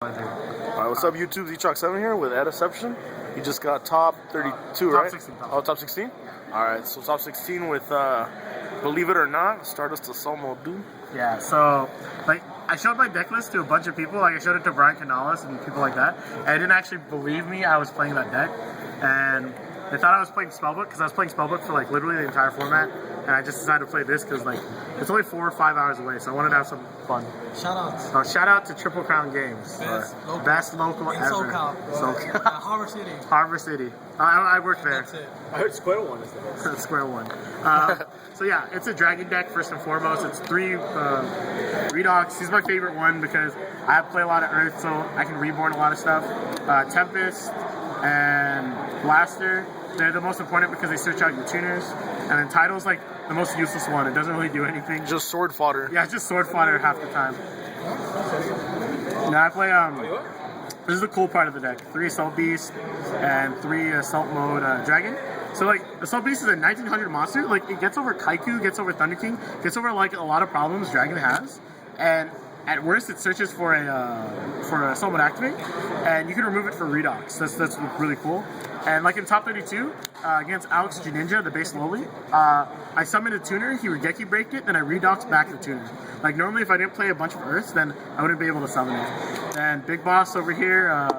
Alright, what's up YouTube? Z-Chalk7 here with Acepcion. You just got top 32, right? 16, top 16? Alright, so top 16 with, believe it or not, Stardust to Somo Do. Yeah, so, like, I showed my deck list to a bunch of people. Like, I showed it to Brian Canales and people like that. And they didn't actually believe me I was playing that deck. And they thought I was playing Spellbook, because I was playing Spellbook for, like, literally the entire format. And I just decided to play this because, like, it's only 4 or 5 hours away, so I wanted to have some fun. Shout Shout out to Triple Crown Games. Best local in ever. SoCal. Harbor City. Harbor City. I work there. That's it. I heard Square One is the best. Square One. So yeah, it's a dragon deck first and foremost. It's 3 Redox. He's my favorite one because I play a lot of Earth, so I can reborn a lot of stuff. Tempest and Blaster, they're the most important because they switch out your tuners. And then Tidal's like the most useless one. It doesn't really do anything. Just sword fodder. Yeah, it's just sword fodder half the time. Now I play this is the cool part of the deck. 3 Assault Beast and 3 Assault Mode Dragon. So like, Assault Beast is a 1900 monster. Like, it gets over Kaiku, gets over Thunder King, gets over like a lot of problems Dragon has. And at worst, it searches for a Assault Mode Activate, and you can remove it for Redox. That's really cool. And like in top 32, against Alex G Ninja, the base lowly, I summoned a tuner, he Regeki Breaked it, then I Redoxed back the tuner. Like normally if I didn't play a bunch of Earths, then I wouldn't be able to summon it. And Big Boss over here,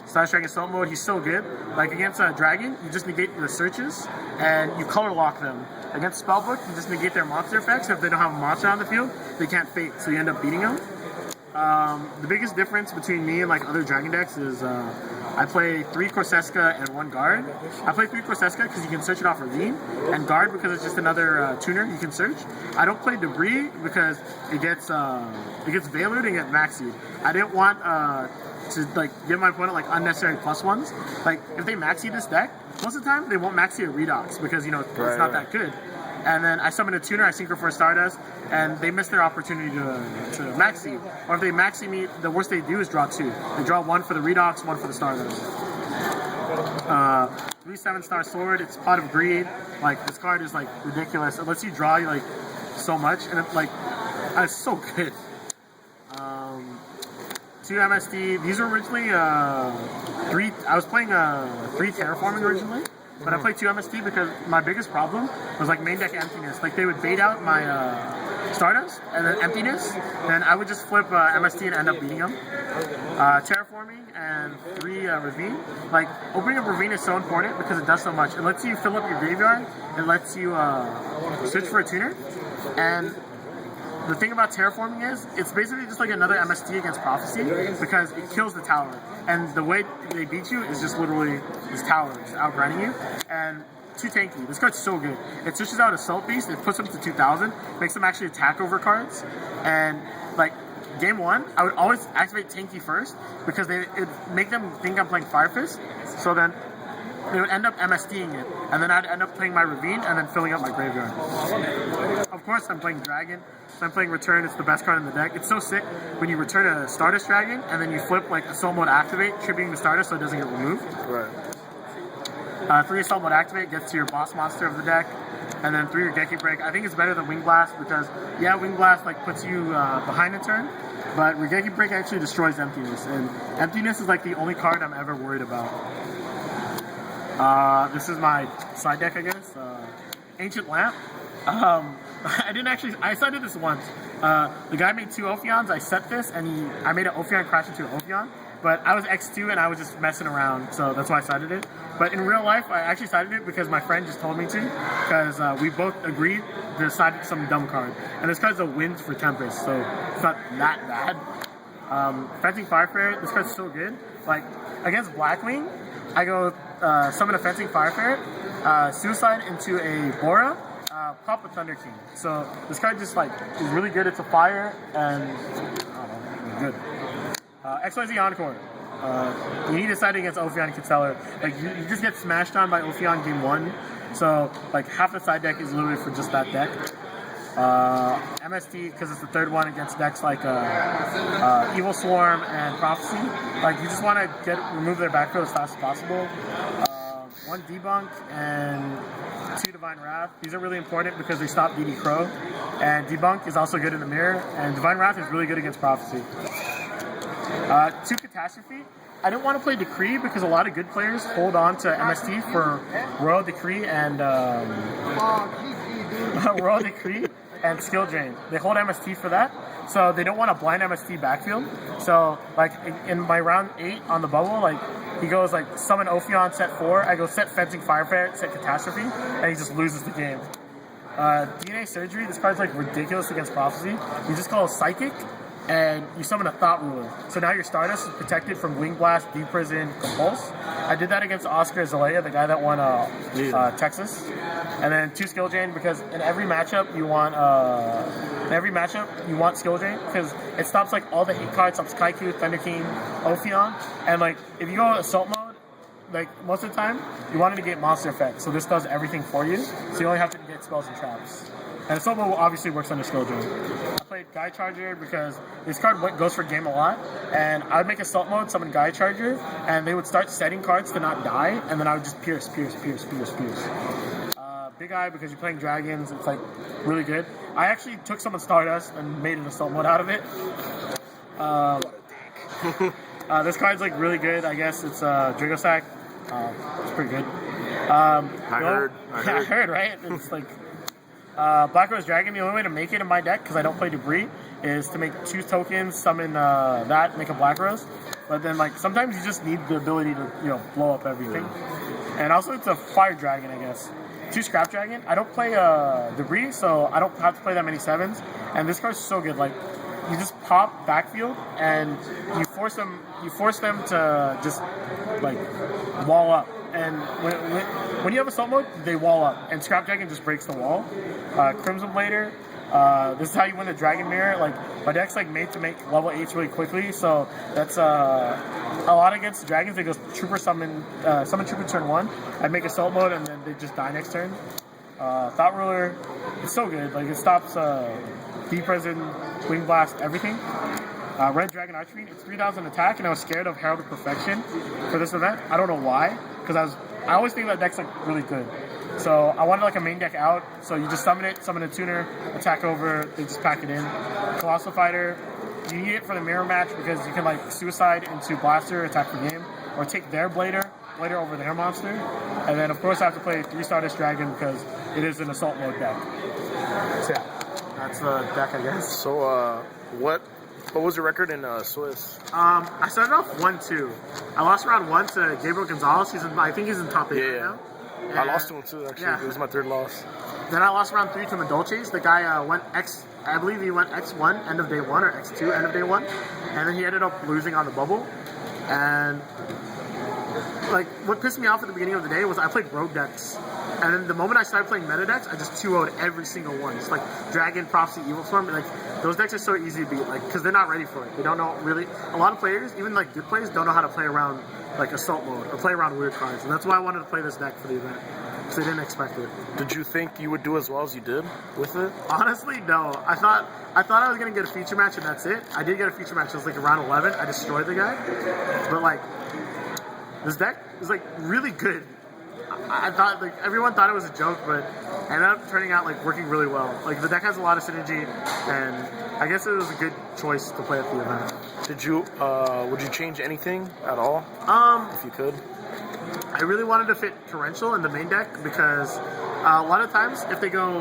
Star Dragon Assault Mode, he's so good. Like against Dragon, you just negate the searches, and you color lock them. Against Spellbook, you just negate their monster effects. If they don't have a monster on the field, they can't fate, so you end up beating them. The biggest difference between me and like other Dragon decks is I play 3 Corseska and 1 Guard. I play 3 Corseska because you can search it off Ravine, and Guard because it's just another tuner you can search. I don't play Debris because it gets Veilured and get Maxied. I didn't want to like give my opponent like unnecessary +1s. Like if they Maxi this deck, most of the time they won't Maxi a Redox because you know it's not that good. And then I summon a tuner, I synchro for a Stardust, and they miss their opportunity to Maxi. Or if they Maxi me, the worst they do is draw 2. They draw 1 for the Redox, 1 for the Stardust. 3 7-star sword, it's Pot of Greed. Like this card is like ridiculous. It lets you draw like so much, and it's like it's so good. 2 MSD. These were originally 3. I was playing 3 Terraforming originally. But I played 2 MST because my biggest problem was like main deck emptiness. Like they would bait out my Stardust and then emptiness, then I would just flip MST and end up beating them. Terraforming and 3 Ravine. Like opening up Ravine is so important because it does so much. It lets you fill up your graveyard. It lets you switch for a tuner. And the thing about Terraforming is, it's basically just like another MST against Prophecy because it kills the tower. And the way they beat you is just literally this tower, just outgrinding you. And too tanky. This card's so good. It switches out Assault Beast, it puts them to 2000, makes them actually attack over cards. And like, game 1, I would always activate tanky first because it make them think I'm playing Fire Fist. So then they would end up MSTing it, and then I'd end up playing my Ravine and then filling up my graveyard. Of course, I'm playing Dragon. So I'm playing Return. It's the best card in the deck. It's so sick when you return a Stardust Dragon and then you flip like Assault Mode Activate, tripping the Stardust so it doesn't get removed. Right. 3 Assault Mode Activate gets to your boss monster of the deck, and then 3 Regeki Break. I think it's better than Wing Blast because yeah, Wing Blast like puts you behind a turn, but Regeki Break actually destroys Emptiness, and Emptiness is like the only card I'm ever worried about. This is my side deck, I guess. Ancient Lamp. I sided this once. The guy made 2 Ophions, I set this, and I made an Ophion crash into an Ophion, but I was X2 and I was just messing around, so that's why I sided it. But in real life, I actually sided it because my friend just told me to, because we both agreed to side some dumb card. And this card's a win for Tempest, so it's not that bad. Fencing Fireferret, this card's so good. Like, against Blackwing, I go summon a Fencing Fireferret, suicide into a Bora, pop a Thunder King. So this card just like is really good. It's a fire and I don't know, good. XYZ Encore. You need to side against Ophion Kitseller. Like you just get smashed on by Ophion game 1. So like half the side deck is literally for just that deck. MST because it's the 3rd one against decks like Evil Swarm and Prophecy. Like you just want to remove their backfield as fast as possible. 1 Debunk and 2 Divine Wrath. These are really important because they stop DD Crow. And Debunk is also good in the mirror. And Divine Wrath is really good against Prophecy. 2 Catastrophe. I didn't want to play Decree because a lot of good players hold on to MST for Royal Decree and Royal Decree and Skill Drain. They hold MST for that, so they don't want to blind MST backfield. So like in my round 8 on the bubble, like he goes like summon Ophion set 4. I go set Fencing Fire Ferret, set Catastrophe, and he just loses the game. DNA Surgery. This card's like ridiculous against Prophecy. You just call a Psychic, and you summon a Thought Ruler. So now your Stardust is protected from Wing Blast, Deep Prison, Compulse. I did that against Oscar Zelaya, the guy that won Texas. And then 2 Skill Drain because in every matchup you want Skill Drain because it stops like all the hate cards, stops Kaiku, Thunder King, Ophion, and like if you go Assault mode, like most of the time you want to negate monster effects. So this does everything for you. So you only have to negate spells and traps. And Assault mode obviously works on your Skill Drain. I played Guy Charger because this card goes for game a lot, and I would make Assault mode, summon Guy Charger, and they would start setting cards to not die, and then I would just pierce. Big Eye because you're playing dragons, it's like really good. I actually took someone's Stardust and made an Assault mode out of it. This card's like really good, I guess. It's Dragosack. It's pretty good. I heard, right? It's like Black Rose Dragon. The only way to make it in my deck, because I don't play Debris, is to make 2 tokens, summon that, make a Black Rose. But then like sometimes you just need the ability to blow up everything. And also it's a Fire Dragon, I guess. 2 Scrap Dragon. I don't play Debris, so I don't have to play that many 7s. And this card's so good. Like you just pop backfield and you force them to just like wall up. And when you have Assault mode, they wall up. And Scrap Dragon just breaks the wall. Crimson Blader. This is how you win the Dragon Mirror. Like my deck's like made to make level 8s really quickly, so that's a lot against dragons. They go Trooper summon Trooper turn 1. I make Assault mode and then they just die next turn. Thought Ruler, it's so good. Like it stops Deep Prison, Wing Blast, everything. Red Dragon Archfiend, it's 3,000 attack, and I was scared of Herald of Perfection for this event. I don't know why, because I always think that deck's like really good. So I wanted like a main deck out, so you just summon it, summon a tuner, attack over, they just pack it in. Colossal Fighter, you need it for the mirror match because you can like suicide into Blaster, attack for game, or take their Blader over their monster. And then of course I have to play 3 Stardust Dragon because it is an Assault mode deck. So yeah, that's the deck I guess. So what was your record in Swiss? I started off 1-2. I lost round 1 to Gabriel Gonzalez. I think he's in top 8 right now. I lost to him too, actually. Yeah. It was my 3rd loss. Then I lost round 3 to Medolces. The guy went I believe he went X1 end of day 1 or X2 end of day 1. And then he ended up losing on the bubble. And like what pissed me off at the beginning of the day was I played rogue decks. And then the moment I started playing meta decks, I just 2-0'd every single one. It's like Dragon, Prophecy, Evil Storm. Like those decks are so easy to beat, like because they're not ready for it. They don't know really. A lot of players, even like good players, don't know how to play around like Assault mode or play around weird cards. And that's why I wanted to play this deck for the event. Because they didn't expect it. Did you think you would do as well as you did with it? Honestly, no. I thought I was gonna get a feature match and that's it. I did get a feature match. It was like around 11. I destroyed the guy. But like this deck is like really good. I thought like everyone thought it was a joke, but it ended up turning out like working really well. Like the deck has a lot of synergy, and I guess it was a good choice to play at the event. Did you would you change anything at all? If you could. I really wanted to fit Torrential in the main deck because a lot of times if they go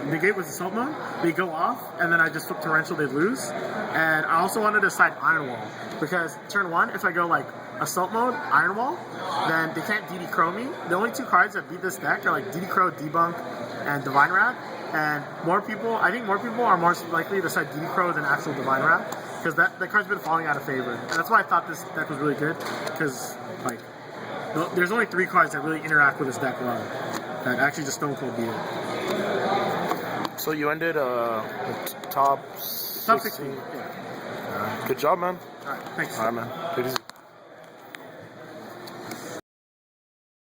negate with Assault mode, they go off, and then I just flip Torrential, they lose. And I also wanted to side Iron Wall because turn 1, if I go like Assault mode, Iron Wall, then they can't DD Crow me. The only 2 cards that beat this deck are like DD Crow, Debunk, and Divine Wrath. And I think more people are more likely to side DD Crow than actual Divine Wrath because that card's been falling out of favor. And that's why I thought this deck was really good because like there's only 3 cards that really interact with this deck well that actually just Stone Cold beat it. So you ended top 16. Yeah. Good job, man. All right, thanks. All right, man. Good.